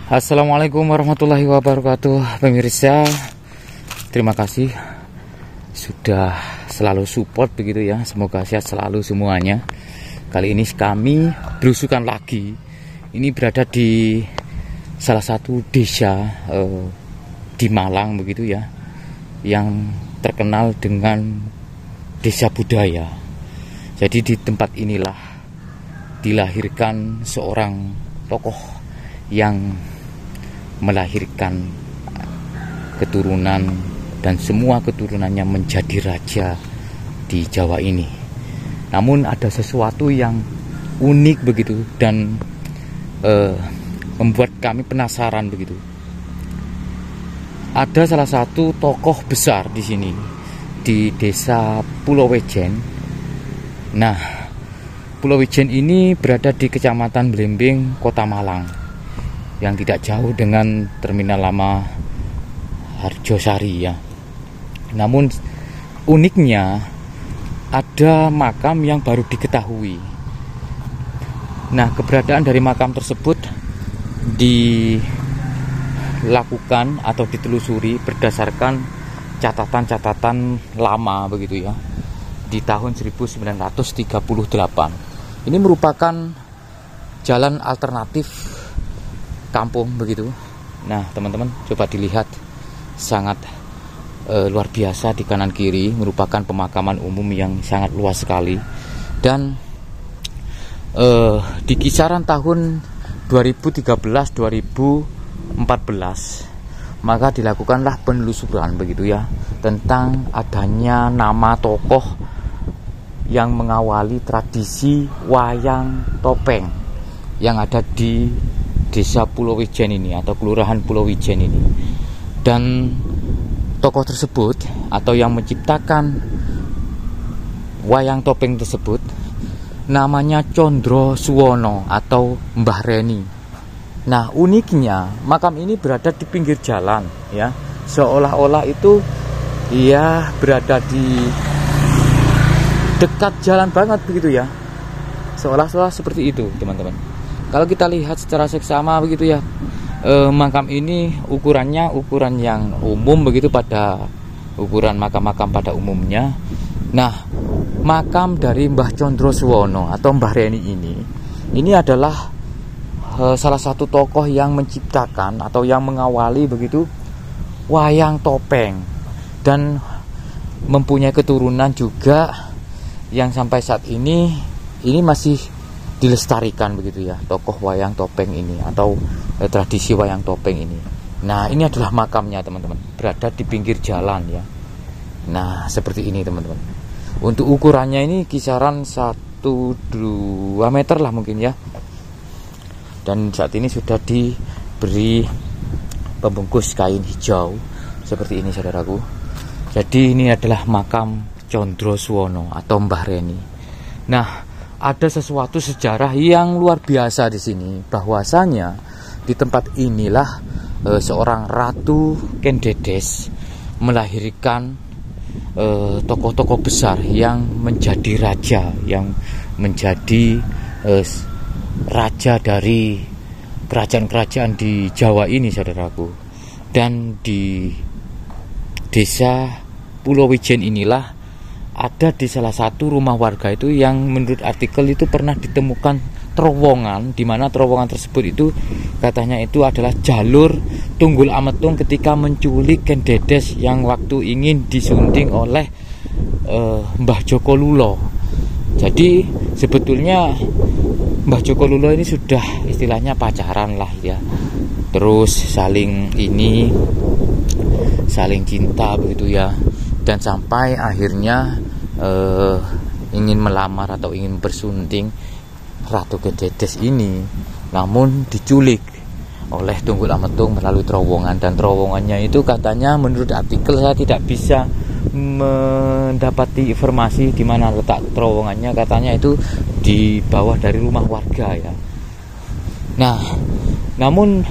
Assalamualaikum warahmatullahi wabarakatuh, pemirsa. Terima kasih sudah selalu support begitu ya. Semoga sehat selalu semuanya. Kali ini kami berusukan lagi. Ini berada di salah satu desa di Malang begitu ya, yang terkenal dengan desa budaya. Jadi di tempat inilah dilahirkan seorang tokoh yang melahirkan keturunan dan semua keturunannya menjadi raja di Jawa ini. Namun ada sesuatu yang unik begitu dan membuat kami penasaran begitu. Ada salah satu tokoh besar di sini di desa Pulau Wejen. Nah, Pulau Wejen ini berada di Kecamatan Blembing, Kota Malang, yang tidak jauh dengan terminal lama Harjosari ya. Namun uniknya ada makam yang baru diketahui. Nah, keberadaan dari makam tersebut dilakukan atau ditelusuri berdasarkan catatan-catatan lama begitu ya, di tahun 1938. Ini merupakan jalan alternatif kampung begitu. Nah, teman-teman coba dilihat, sangat luar biasa. Di kanan kiri merupakan pemakaman umum yang sangat luas sekali. Dan di kisaran tahun 2013-2014 maka dilakukanlah penelusuran begitu ya, tentang adanya nama tokoh yang mengawali tradisi wayang topeng yang ada di desa Pulau Wejen ini atau kelurahan Pulau Wejen ini. Dan tokoh tersebut atau yang menciptakan wayang topeng tersebut namanya Condro Suwono atau Mbah Reni. Nah, uniknya makam ini berada di pinggir jalan ya, seolah-olah itu ia berada di dekat jalan banget begitu ya, seolah-olah seperti itu teman-teman. Kalau kita lihat secara seksama begitu ya, makam ini ukurannya ukuran yang umum begitu pada ukuran makam-makam pada umumnya. Nah, makam dari Mbah Condro Suwono atau Mbah Reni ini adalah salah satu tokoh yang menciptakan atau yang mengawali begitu wayang topeng, dan mempunyai keturunan juga yang sampai saat ini masih dilestarikan begitu ya, tokoh wayang topeng ini atau tradisi wayang topeng ini. Nah, ini adalah makamnya teman-teman, berada di pinggir jalan ya. Nah, seperti ini teman-teman. Untuk ukurannya ini kisaran 1-2 meter lah mungkin ya. Dan saat ini sudah diberi pembungkus kain hijau seperti ini saudaraku. Jadi ini adalah makam Condro Suwono atau Mbah Reni. Nah, ada sesuatu sejarah yang luar biasa di sini, bahwasanya di tempat inilah seorang Ratu Kendedes melahirkan tokoh-tokoh besar yang menjadi raja, yang menjadi raja dari kerajaan-kerajaan di Jawa ini saudaraku. Dan di desa Pulau Wejen inilah ada di salah satu rumah warga itu yang menurut artikel itu pernah ditemukan terowongan, di mana terowongan tersebut itu katanya itu adalah jalur Tunggul Ametung ketika menculik Kendedes yang waktu ingin disunting oleh Mbah Joko Lulo. Jadi sebetulnya Mbah Joko Lulo ini sudah istilahnya pacaran lah ya, terus saling cinta begitu ya, dan sampai akhirnya ingin melamar atau ingin bersunting Ratu Kendedes ini, namun diculik oleh Tunggul Ametung melalui terowongan. Dan terowongannya itu katanya menurut artikel, saya tidak bisa mendapati informasi di mana letak terowongannya, katanya itu di bawah dari rumah warga ya. Nah, namun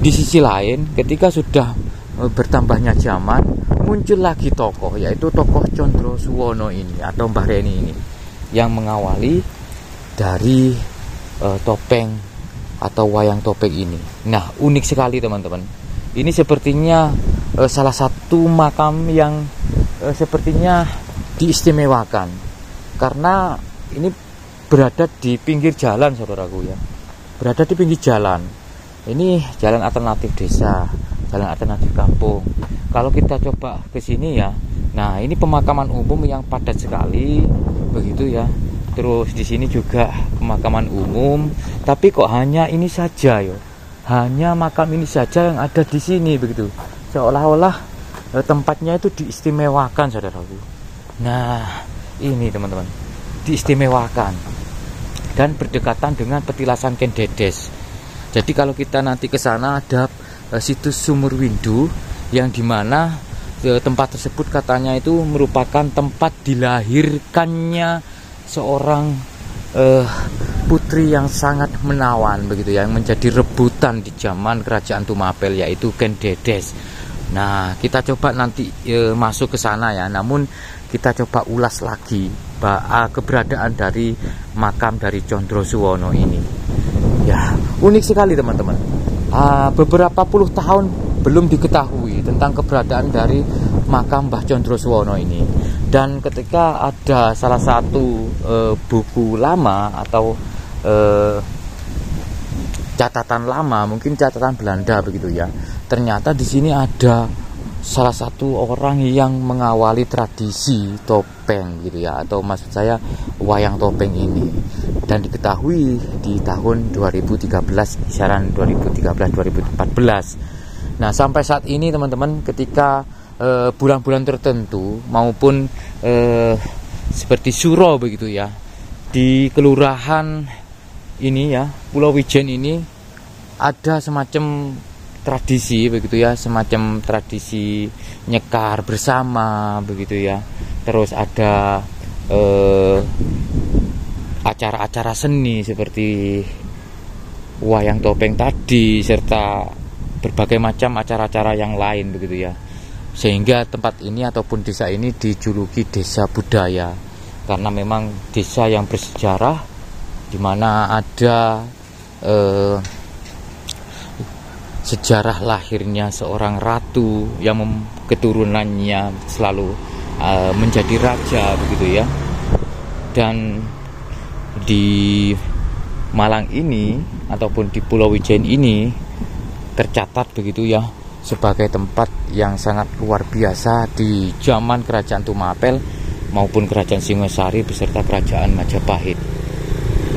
di sisi lain ketika sudah bertambahnya zaman, muncul lagi tokoh, yaitu tokoh Condro Suwono ini atau Mbah Reni ini, yang mengawali dari topeng atau wayang topeng ini. Nah, unik sekali teman-teman. Ini sepertinya salah satu makam yang sepertinya diistimewakan, karena ini berada di pinggir jalan, saudaraku ya. Berada di pinggir jalan. Ini jalan alternatif desa, jalan alternatif kampung. Kalau kita coba ke sini ya, nah ini pemakaman umum yang padat sekali, begitu ya. Terus di sini juga pemakaman umum, tapi kok hanya ini saja yo. Hanya makam ini saja yang ada di sini begitu. Seolah-olah tempatnya itu diistimewakan, saudaraku. Nah, ini teman-teman, diistimewakan dan berdekatan dengan petilasan Kendedes. Jadi kalau kita nanti ke sana ada situs Sumur Windu yang dimana tempat tersebut katanya itu merupakan tempat dilahirkannya seorang putri yang sangat menawan begitu ya, yang menjadi rebutan di zaman kerajaan Tumapel, yaitu Kendedes. Nah, kita coba nanti masuk ke sana ya. Namun kita coba ulas lagi keberadaan dari makam dari Condrosuwono ini. Ya, unik sekali teman-teman. Beberapa puluh tahun belum diketahui tentang keberadaan dari makam Mbah Condrosuwono ini. Dan ketika ada salah satu buku lama atau catatan lama, mungkin catatan Belanda begitu ya, ternyata di sini ada salah satu orang yang mengawali tradisi topeng gitu ya, atau maksud saya wayang topeng ini, dan diketahui di tahun 2013, kisaran 2013-2014. Nah, sampai saat ini teman-teman, ketika bulan-bulan tertentu maupun seperti Suro begitu ya, di kelurahan ini ya, Pulau Wijen ini ada semacam tradisi begitu ya, semacam tradisi nyekar bersama begitu ya. Terus ada acara-acara seni seperti wayang topeng tadi, serta berbagai macam acara-acara yang lain begitu ya. Sehingga tempat ini ataupun desa ini dijuluki desa budaya, karena memang desa yang bersejarah, di mana ada sejarah lahirnya seorang ratu yang keturunannya selalu menjadi raja begitu ya. Dan di Malang ini ataupun di Pulau Wijen ini tercatat begitu ya, sebagai tempat yang sangat luar biasa di zaman kerajaan Tumapel maupun kerajaan Singosari beserta kerajaan Majapahit.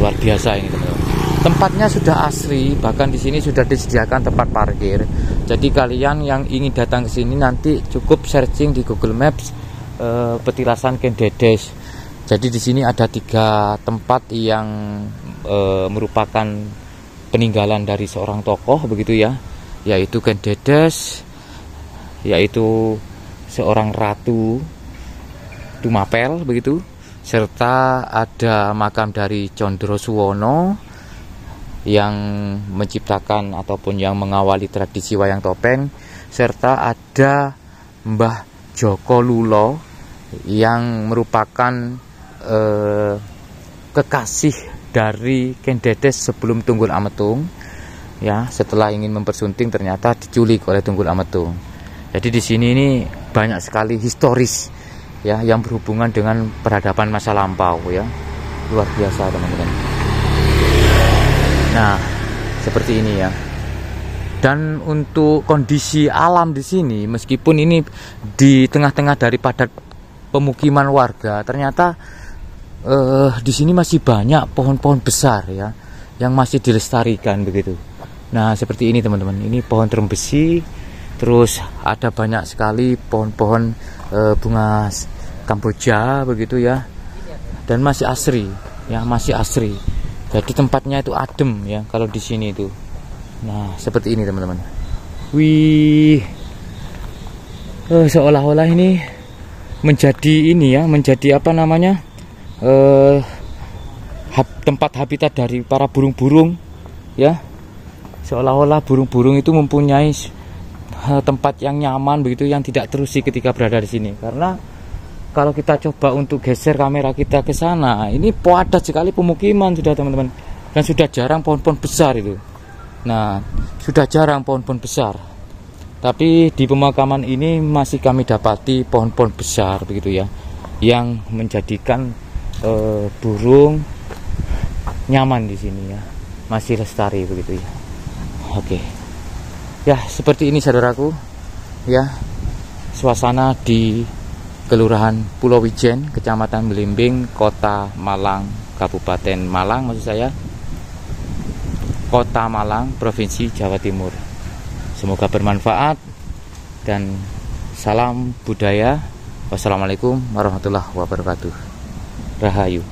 Luar biasa ini teman-teman. Tempatnya sudah asri, bahkan di sini sudah disediakan tempat parkir. Jadi kalian yang ingin datang ke sini nanti cukup searching di Google Maps petilasan Kendedes. Jadi di sini ada 3 tempat yang merupakan peninggalan dari seorang tokoh begitu ya, yaitu Kendedes, yaitu seorang ratu Tumapel begitu, serta ada makam dari Condrosuwono yang menciptakan ataupun yang mengawali tradisi wayang topeng, serta ada Mbah Joko Lulo yang merupakan kekasih dari Kendedes sebelum Tunggul Ametung ya. Setelah ingin mempersunting ternyata diculik oleh Tunggul Ametung. Jadi di sini ini banyak sekali historis ya yang berhubungan dengan peradaban masa lampau ya. Luar biasa teman-teman. Nah, seperti ini ya. Dan untuk kondisi alam di sini, meskipun ini di tengah-tengah dari padat pemukiman warga, ternyata di sini masih banyak pohon-pohon besar ya yang masih dilestarikan begitu. Nah, seperti ini teman-teman. Ini pohon terembesi, terus ada banyak sekali pohon-pohon bunga Kamboja begitu ya. Dan masih asri ya, masih asri. Jadi tempatnya itu adem ya kalau di sini itu. Nah, seperti ini teman-teman. Wih, seolah-olah ini menjadi ini ya, menjadi apa namanya, tempat habitat dari para burung-burung ya. Seolah-olah burung-burung itu mempunyai tempat yang nyaman begitu, yang tidak terusik ketika berada di sini. Karena kalau kita coba untuk geser kamera kita ke sana, ini padat sekali pemukiman sudah teman-teman, dan sudah jarang pohon-pohon besar itu. Nah, sudah jarang pohon-pohon besar. Tapi di pemakaman ini masih kami dapati pohon-pohon besar begitu ya, yang menjadikan burung nyaman di sini ya, masih lestari begitu ya. Oke. Ya, seperti ini saudaraku ya, suasana di Kelurahan Pulau Wijen, Kecamatan Belimbing, Kota Malang, Kabupaten Malang maksud saya, Kota Malang, Provinsi Jawa Timur. Semoga bermanfaat dan salam budaya. Wassalamualaikum warahmatullahi wabarakatuh. Rahayu.